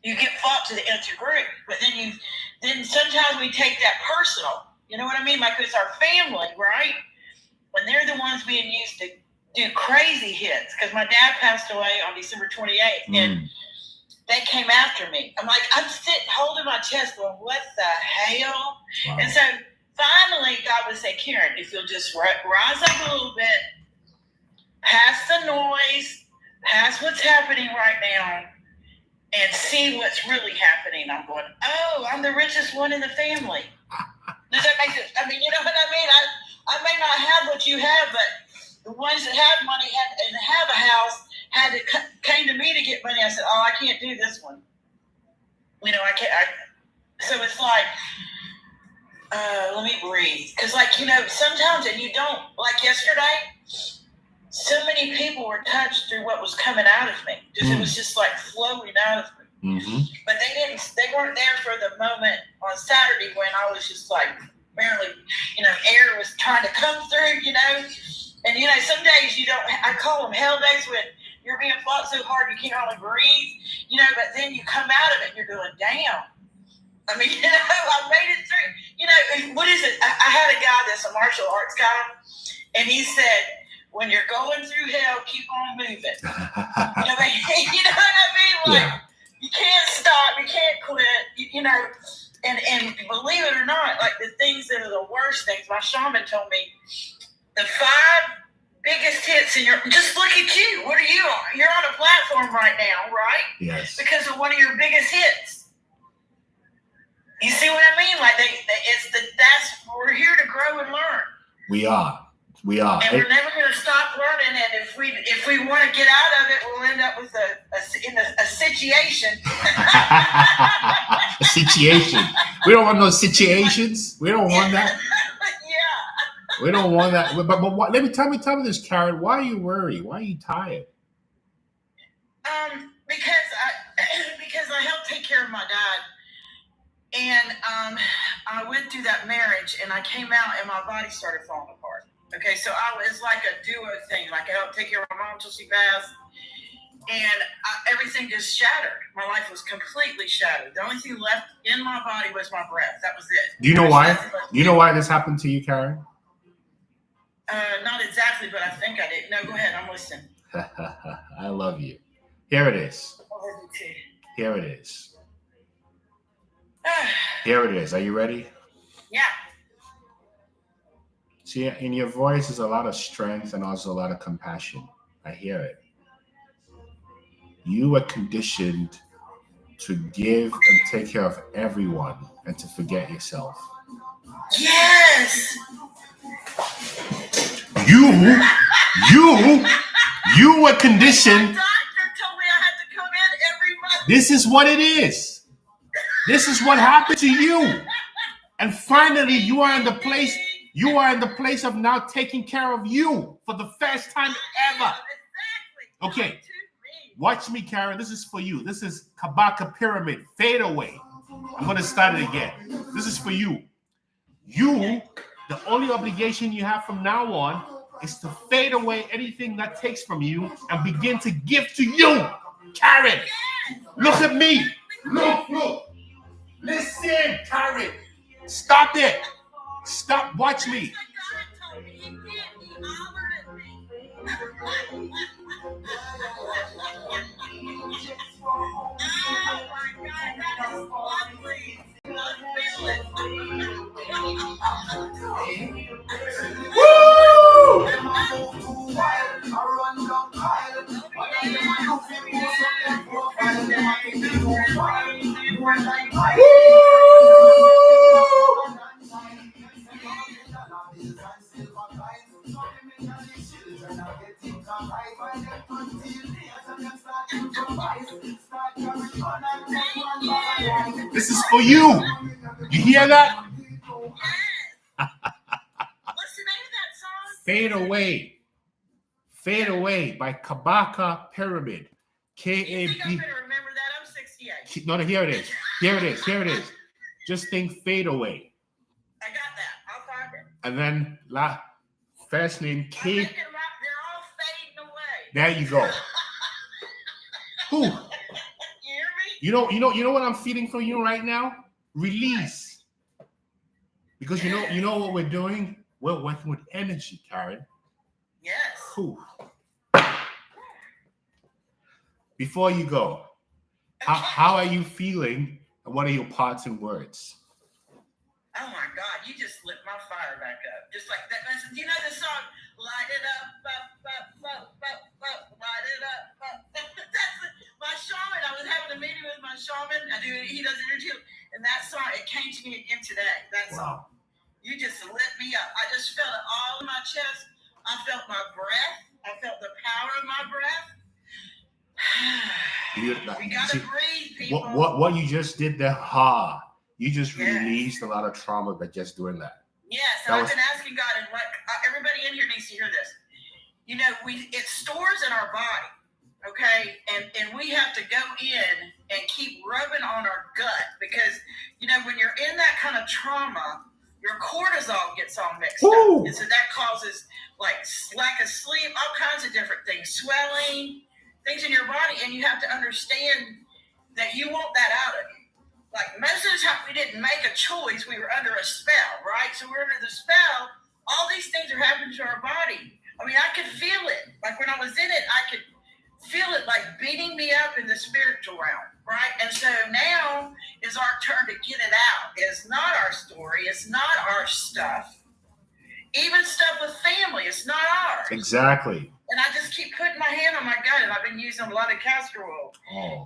you get fought to the nth degree. But then sometimes we take that personal. You know what I mean? Like it's our family, right? When they're the ones being used to do crazy hits. Because my dad passed away on December 28th, and they came after me. I'm like, I'm sitting holding my chest going, what the hell? Wow. And so finally, God would say, Karen, if you'll just rise up a little bit, past the noise, past what's happening right now, and see what's really happening. I'm going, oh, I'm the richest one in the family. Does that make sense? I mean, you know what I mean? I may not have what you have, but the ones that have money and have a house came to me to get money. I said, oh, I can't do this one. You know, I can't. So it's like, let me breathe. Because, like, you know, sometimes, and you don't, like yesterday, so many people were touched through what was coming out of me. It was just like flowing out of me. Mm-hmm. But they weren't there for the moment on Saturday when I was just like barely, you know, air was trying to come through, you know. And, you know, some days you don't, I call them hell days when you're being fought so hard you can't hardly breathe, you know, but then you come out of it and you're going, damn. I mean, you know, I made it through. You know, what is it? I had a guy that's a martial arts guy, and he said, when you're going through hell, keep on moving. You know what I mean? Like, yeah. You can't stop, you can't quit, you know, and believe it or not, like the things that are the worst things, my shaman told me, the 5 biggest hits in your, just look at you, what are you on? You're on a platform right now, right? Yes. Because of one of your biggest hits. You see what I mean? Like we're here to grow and learn. We are. And we're never going to stop learning. And if we want to get out of it, we'll end up with a situation. A situation. We don't want no situations. We don't want that. Yeah. We don't want that. But what, tell me this, Karen. Why are you worried? Why are you tired? Because I helped take care of my dad, and I went through that marriage, and I came out, and my body started falling apart. Okay, so it's like a duo thing. Like I helped take care of my mom until she passed, and everything just shattered. My life was completely shattered. The only thing left in my body was my breath. That was it. Do you know why? Do you know why this happened to you, Karen? Not exactly, but I think I did. No, go ahead. I'm listening. I love you. Here it is. I love you too. Here it is. Here it is. Are you ready? Yeah. See, in your voice is a lot of strength and also a lot of compassion. I hear it. You were conditioned to give and take care of everyone and to forget yourself. Yes. You were conditioned. My doctor told me I had to come in every month. This is what it is. This is what happened to you. And finally, you are in the place of now taking care of you for the first time ever. Exactly. Okay. Watch me, Karen. This is for you. This is Kabaka Pyramid. Fade away. I'm going to start it again. This is for you. You, the only obligation you have from now on is to fade away anything that takes from you and begin to give to you. Karen, look at me. Look. Listen, Karen. Stop it. Stop. Watch me. Woo! This is for you. You hear that? What's the name of that song? Fade Away. Fade Away by Kabaka Pyramid. K-A-B. You think I'm going to remember that? I'm 68. No, here it is. Here it is. Just think Fade Away. I got that. I'll find it. And then first name K. They're all fading away. There you go. Who? You hear me? You know what I'm feeling from you right now? Release. Because you know what we're doing? We're working with energy, Karen. Yes. Whew. Before you go, how are you feeling? And what are your parting words? Oh my God, you just lit my fire back up. Just like that. You know the song, Light It Up, light it up. My shaman, I was having a meeting with my shaman. He does energy healing. And that song, it came to me again today. That song. You just lit me up. I just felt it all in my chest. I felt my breath. I felt the power of my breath. We gotta breathe, people. What you just did there, you just released a lot of trauma by just doing that. Yes, and I've been asking God, and everybody in here needs to hear this. You know, it stores in our body, okay? And we have to go in and keep rubbing on our gut because, you know, when you're in that kind of trauma, your cortisol gets all mixed up. And so that causes like lack of sleep, all kinds of different things, swelling, things in your body. And you have to understand that you want that out of you. Like most of the time we didn't make a choice. We were under a spell, right? So we're under the spell. All these things are happening to our body. I mean, I could feel it. Like when I was in it, I could feel it like beating me up in the spiritual realm, right? And so now is our turn to get it out. It's not our story. It's not our stuff. Even stuff with family, it's not ours. Exactly. And I just keep putting my hand on my gut, and I've been using a lot of castor oil,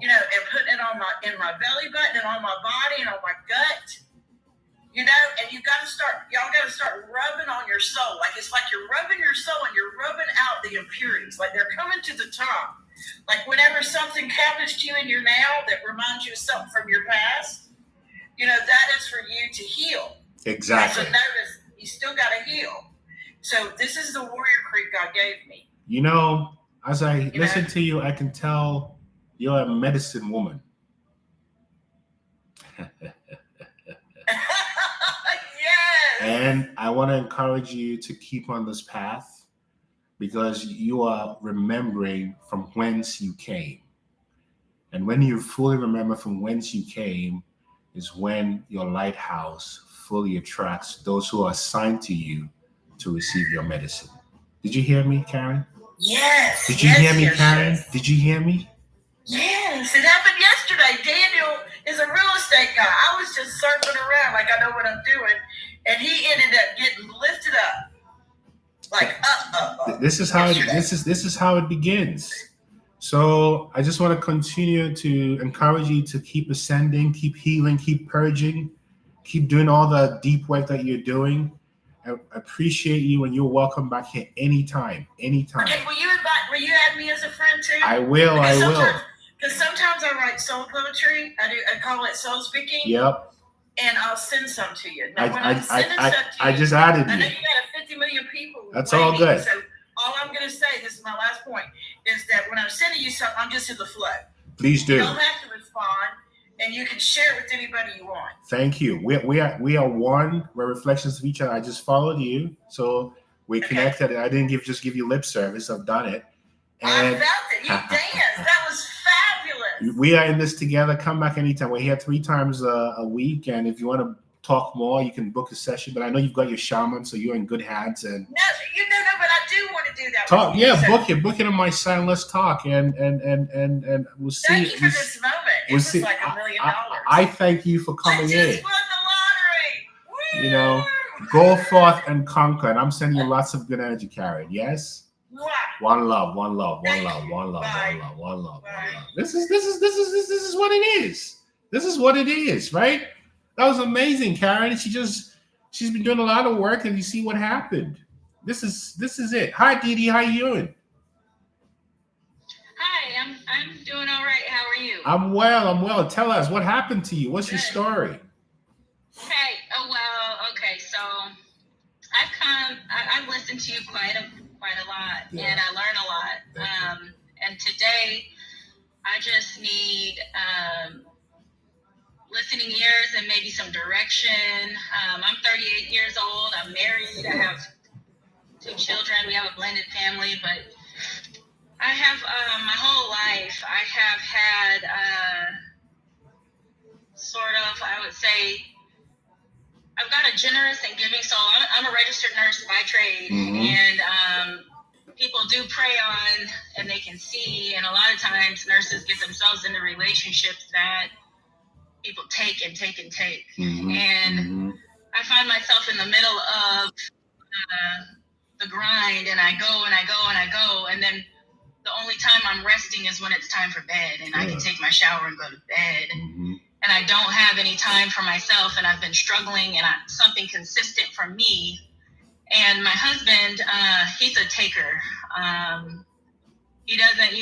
you know, and putting it on in my belly button and on my body and on my gut. You know, and y'all got to start rubbing on your soul. Like it's like you're rubbing your soul and you're rubbing out the impurities. Like they're coming to the top. Like whenever something happens to you in your now that reminds you of something from your past, you know, that is for you to heal. Exactly. So notice, you still got to heal. So this is the warrior creed God gave me. You know, as I listen to you, I can tell you're a medicine woman. Yes. And I want to encourage you to keep on this path because you are remembering from whence you came. And when you fully remember from whence you came is when your lighthouse fully attracts those who are assigned to you to receive your medicine. Did you hear me, Karen? Yes. Did you hear me, Karen? Yes. Did you hear me? Yes, it happened yesterday. Daniel is a real estate guy. I was just surfing around like I know what I'm doing, and he ended up getting lifted up. Like up. This is how this is how it begins. So I just want to continue to encourage you to keep ascending, keep healing, keep purging, keep doing all the deep work that you're doing. I appreciate you, and you're welcome back here anytime. Okay, will you add me as a friend too? I will. Because sometimes I write soul poetry. I call it soul speaking. Yep. And I'll send some to you. Now, I just added you. I know you got 50 million people. That's waiting, all good. So all I'm going to say, this is my last point, is that when I'm sending you something, I'm just in the flow. Please do. You don't have to respond, and you can share it with anybody you want. Thank you. We are one. We're reflections of each other. I just followed you, so we connected. I didn't just give you lip service. I've done it. And I felt it. You danced. That was fabulous. We are in this together. Come back anytime. We're here 3 times a week, and if you want to talk more, you can book a session. But I know you've got your shaman, so you're in good hands. And no, but I do want to do that. Talk, yeah, book it on my side. And let's talk, and we'll see. Thank you for this moment. It was like $1 million. I thank you for coming in. I just won the lottery. You know, go forth and conquer. And I'm sending you lots of good energy, Karen. Yes. Wow. One love. This is what it is. This is what it is, right? That was amazing, Karen. She's been doing a lot of work, and you see what happened. This is it. Hi, Dee Dee. How you doing? Hi, I'm doing all right. How are you? I'm well. Tell us what happened to you. What's your story? Hey, okay. So I've listened to you quite a lot, and I learn a lot. And today, I just need listening ears and maybe some direction. I'm 38 years old. I'm married. I have 2 children. We have a blended family, but I have my whole life. I have had I would say, I've got a generous and giving soul. I'm a registered nurse by trade, and people do prey on, and they can see, and a lot of times nurses get themselves into relationships that people take and take and take. And I find myself in the middle of the grind, and I go, and then the only time I'm resting is when it's time for bed, and I can take my shower and go to bed. And I don't have any time for myself, and I've been struggling, and something consistent for me. And my husband, he's a taker. He doesn't,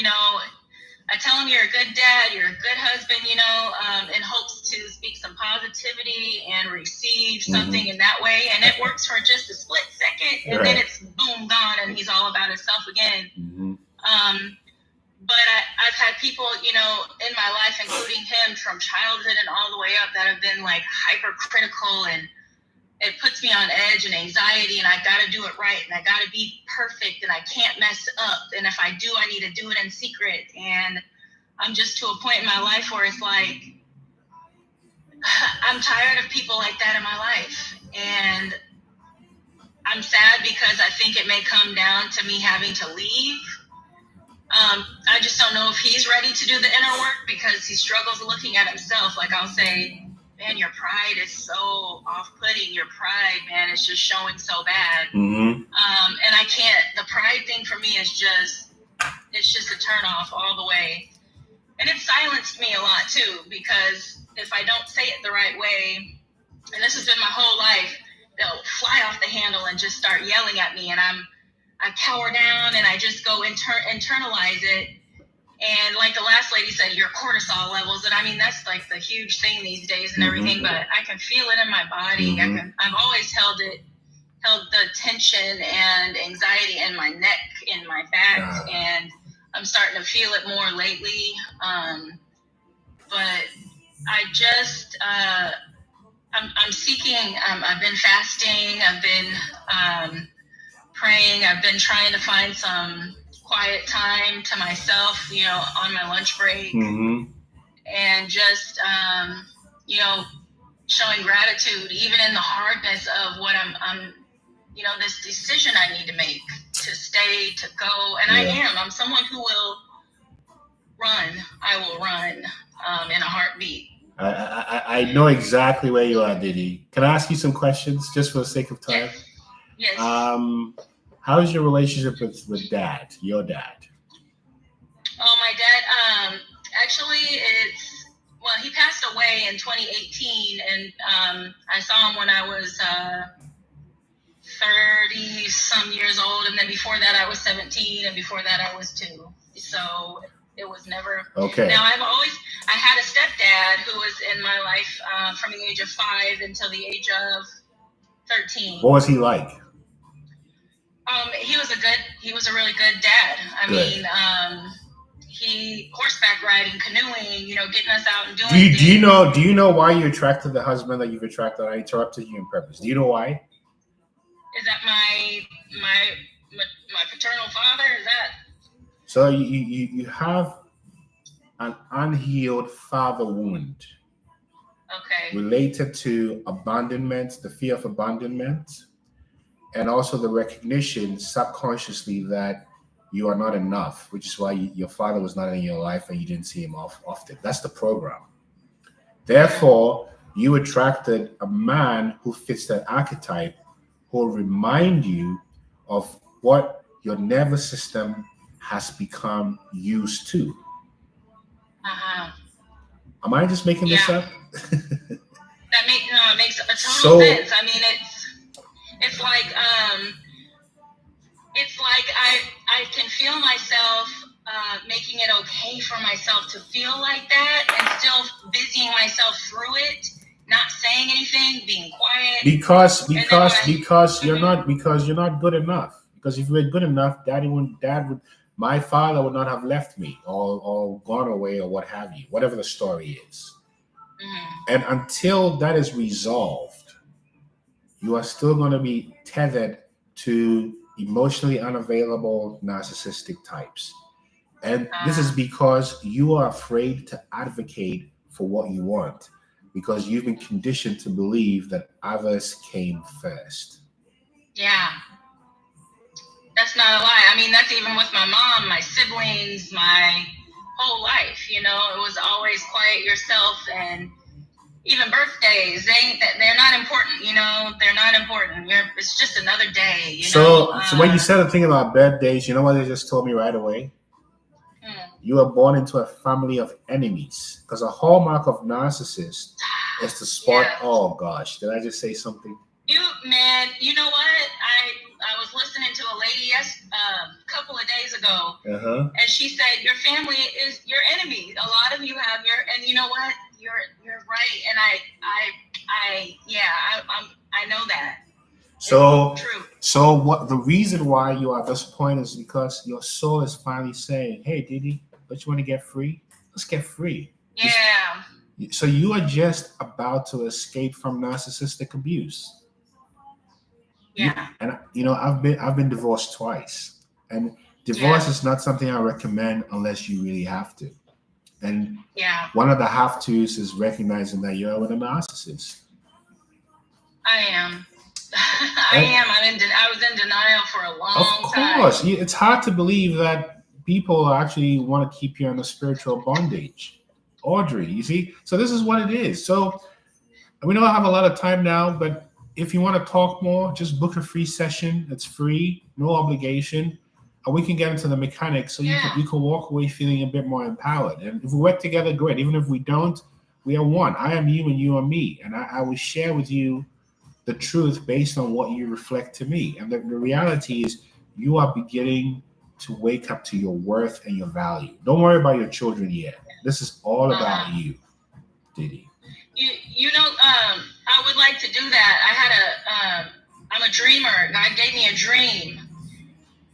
I tell him, you're a good dad, you're a good husband, in hopes to speak some positivity and receive something in that way. And it works for just a split second, and then it's boom, gone, and he's all about himself again. But I've had people, in my life, including him from childhood and all the way up, that have been like hypercritical, and it puts me on edge and anxiety, and I got to do it right, and I got to be perfect, and I can't mess up. And if I do, I need to do it in secret. And I'm just to a point in my life where it's like, I'm tired of people like that in my life. And I'm sad because I think it may come down to me having to leave. I just don't know if he's ready to do the inner work, because he struggles looking at himself. Like, I'll say, man, your pride is so off-putting. Your pride, man, is just showing so bad. And I can't. The pride thing for me is it's just a turn-off all the way. And it silenced me a lot, too, because if I don't say it the right way, and this has been my whole life, they'll fly off the handle and just start yelling at me, and I cower down, and I just go internalize it. And like the last lady said, your cortisol levels, and I mean, that's like the huge thing these days and everything, but I can feel it in my body. I've always held the tension and anxiety in my neck, in my back, and I'm starting to feel it more lately. But I just, I'm seeking, I've been fasting, I've been praying, I've been trying to find some quiet time to myself, on my lunch break, and just, showing gratitude, even in the hardness of what I'm this decision I need to make to stay, to go. And I'm someone who will run. I will run in a heartbeat. I know exactly where you are, Didi. Can I ask you some questions just for the sake of time? Yes. How's your relationship with dad, your dad? Oh, my dad, actually, he passed away in 2018, and I saw him when I was 30-some years old, and then before that I was 17, and before that I was 2. So it was never... Okay. Now, I had a stepdad who was in my life from the age of 5 until the age of 13. What was he like? He was a really good dad. I mean, he horseback riding, canoeing, getting us out and doing things. Do you know why you attracted the husband that you've attracted? I interrupted you on purpose. Do you know why? Is that my paternal father? Is that? So you have an unhealed father wound. Okay. Related to abandonment, the fear of abandonment, and also the recognition subconsciously that you are not enough, which is why your father was not in your life and you didn't see him often. That's the program. Therefore, you attracted a man who fits that archetype, who will remind you of what your nervous system has become used to. Am I just making this up? It makes a total sense. I mean, it's like I can feel myself making it okay for myself to feel like that, and still busying myself through it, not saying anything, being quiet. Because you're not good enough. Because if you were good enough, my father would not have left me or gone away or what have you, whatever the story is. And until that is resolved, you are still going to be tethered to emotionally unavailable narcissistic types. And this is because you are afraid to advocate for what you want, because you've been conditioned to believe that others came first. Yeah. That's not a lie. I mean, that's even with my mom, my siblings, my whole life, it was always quiet yourself. And even birthdays, they're not important, they're not important. It's just another day, So when you said the thing about birthdays, you know what they just told me right away? You are born into a family of enemies. Because a hallmark of narcissist is to spot. Yeah. Oh gosh, did I just say something? You know what? I was listening to a lady a couple of days ago, and she said your family is your enemy. A lot of you have and you know what? You're right, and I know that. So, it's true. So what the reason why you are at this point is because your soul is finally saying, "Hey, Didi, don't you want to get free? Let's get free." Yeah. So you are just about to escape from narcissistic abuse. Yeah. And I've been divorced twice, and divorce is not something I recommend unless you really have to. And one of the have tos is recognizing that you're with a narcissist. I am. I was in denial for a long time. Of course, it's hard to believe that people actually want to keep you in a spiritual bondage. Audrey, you see? So this is what it is. So we don't have a lot of time now, but if you want to talk more, just book a free session. It's free, no obligation. And we can get into the mechanics so you can walk away feeling a bit more empowered. And if we work together, great. Even if we don't, we are one. I am you and you are me. And I will share with you the truth based on what you reflect to me. And the reality is you are beginning to wake up to your worth and your value. Don't worry about your children yet. This is all about you, Didi. I would like to do that. I'm a dreamer. God gave me a dream.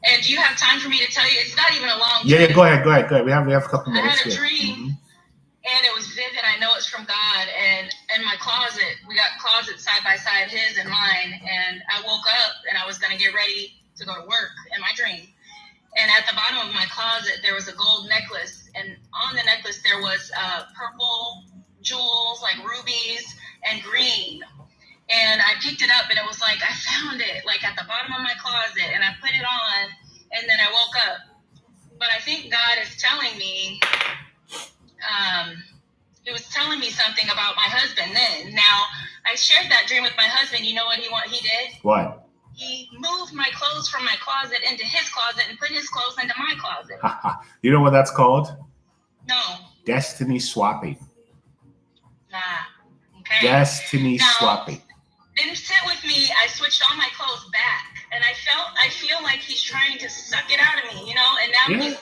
And do you have time for me to tell you? It's not even a long dream. Yeah, go ahead. We have a couple minutes. I had a dream, and it was vivid. I know it's from God. And in my closet, we got closets side by side, his and mine. And I woke up, and I was going to get ready to go to work in my dream. And at the bottom of my closet, there was a gold necklace. And on the necklace, there was purple jewels, like rubies and green. And I picked it up, and it was like, I found it, like at the bottom of my closet, and I put it on, and then I woke up. But I think God is telling me, he was telling me something about my husband then. Now, I shared that dream with my husband. You know what he did? What? He moved my clothes from my closet into his closet and put his clothes into my closet. You know what that's called? No. Destiny swapping. Okay. Destiny swapping. Didn't sit with me. I switched all my clothes back, and I feel like he's trying to suck it out of me, and now he's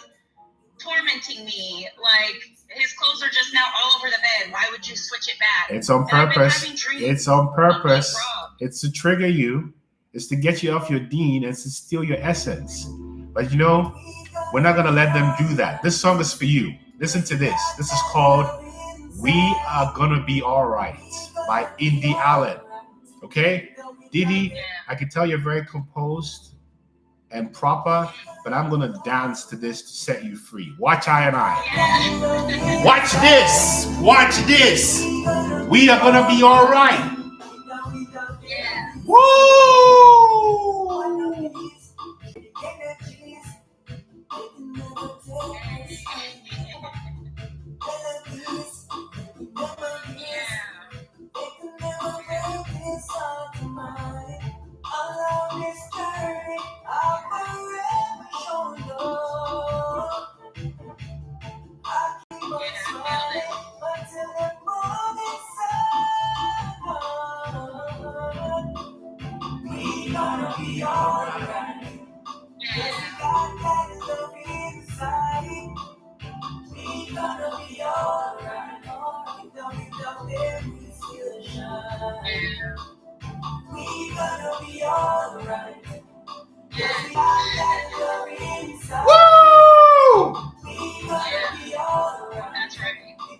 tormenting me. Like his clothes are just now all over the bed. Why would you switch it back? It's on purpose. It's on purpose. It's to trigger you. It's to get you off your dean. It's to steal your essence. But we're not gonna let them do that. This song is for you. Listen to this. This is called "We Are Gonna Be Alright" by Indy Allen. Okay, Didi, I can tell you're very composed and proper, but I'm gonna dance to this to set you free. Watch I and I. Watch this. Watch this. We are gonna be all right. Woo!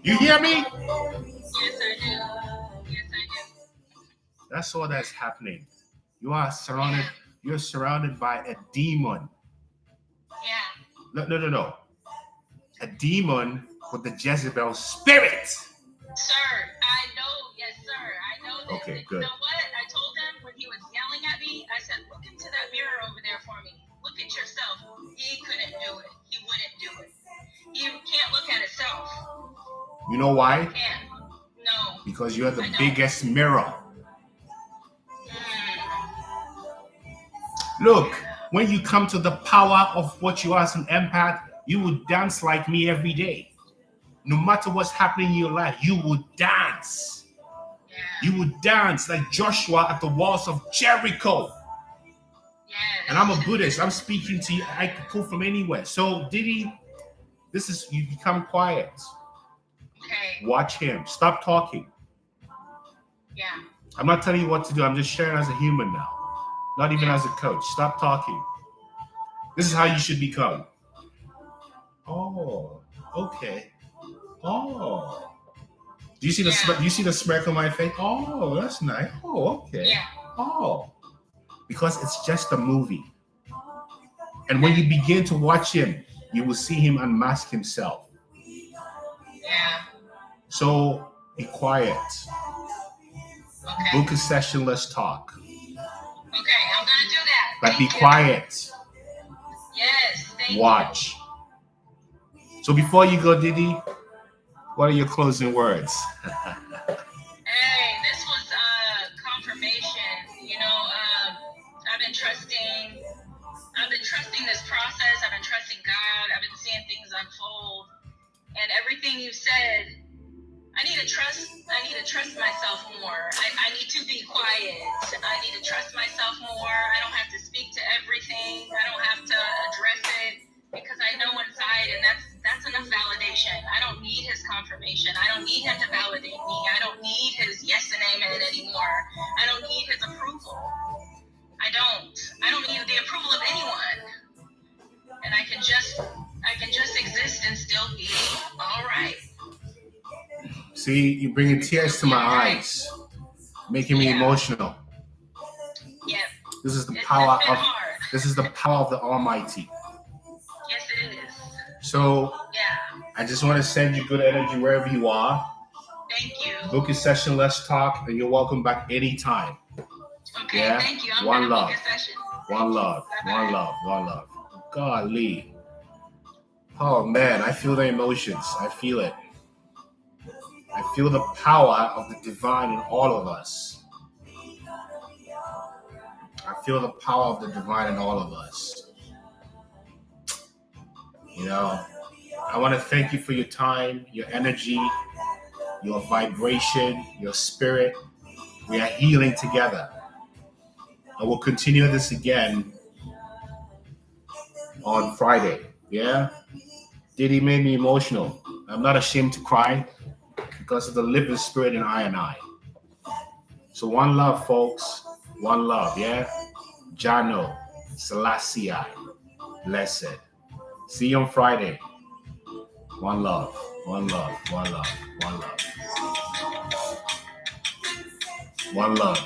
You hear me? Yes, I do. Yes, I do. That's all that's happening. You're surrounded by a demon. Yeah. No. A demon with the Jezebel spirit. Sir, I know. Yes, sir. I know this. Okay, and good. You know what? I told him when he was yelling at me, I said, look into that mirror over there for me. Look at yourself. He couldn't do it. He wouldn't do it. He can't look at himself. You know why? He can't. No. Because you're the biggest mirror. Look, when you come to the power of what you are as an empath, You would dance like me every day. No matter what's happening in your life, you would dance. Yeah. You would dance like Joshua at the walls of Jericho. Yes. And I'm a Buddhist. I'm speaking to you. I could pull from anywhere. So Diddy, this is, you become quiet. Okay. Watch him. Stop talking. Yeah. I'm not telling you what to do. I'm just sharing as a human now. Not even as a coach. Stop talking. This is how you should become. Oh, okay. Oh. Do you see the do you see the smirk on my face? Oh, that's nice. Oh, okay. Yeah. Oh. Because it's just a movie. And when you begin to watch him, you will see him unmask himself. Yeah. So be quiet. Okay. Book a session, let's talk. Okay, I'm gonna do that. But Thank be you. quiet. Yes, thank you. Watch. So before you go, Diddy, what are your closing words? Hey, this was confirmation. You know, I've been trusting this process. I've been trusting God. I've been seeing things unfold, and everything you said, I need to trust myself more. I need to be quiet. I need to trust myself more. I don't have to speak to everything. I don't have to address it because I know inside, and that's enough validation. I don't need his confirmation. I don't need him to validate me. I don't need his yes and amen anymore. I don't need his approval. I don't need the approval of anyone. And I can just exist and still be all right. See, you're bringing tears to my eyes, making me emotional. Yeah. This is the It's power been of hard. the Almighty. Yes, it is. So Yeah. I just want to send you good energy wherever you are. Thank you. Book a session, let's talk, and you're welcome back anytime. Okay, Yeah. thank you. I'm One gonna love. book a session. One love. Bye-bye. One love. One love. Golly. Oh man, I feel the emotions. I feel it. I feel the power of the divine in all of us. I feel the power of the divine in all of us. You know, I want to thank you for your time, your energy, your vibration, your spirit. We are healing together. I will continue this again on Friday. Yeah? Diddy made me emotional. I'm not ashamed to cry because of the living spirit in I and I. So one love, folks. One love, yeah? Jano, Selassie, blessed. See you on Friday. One love, one love, one love, one love. One love.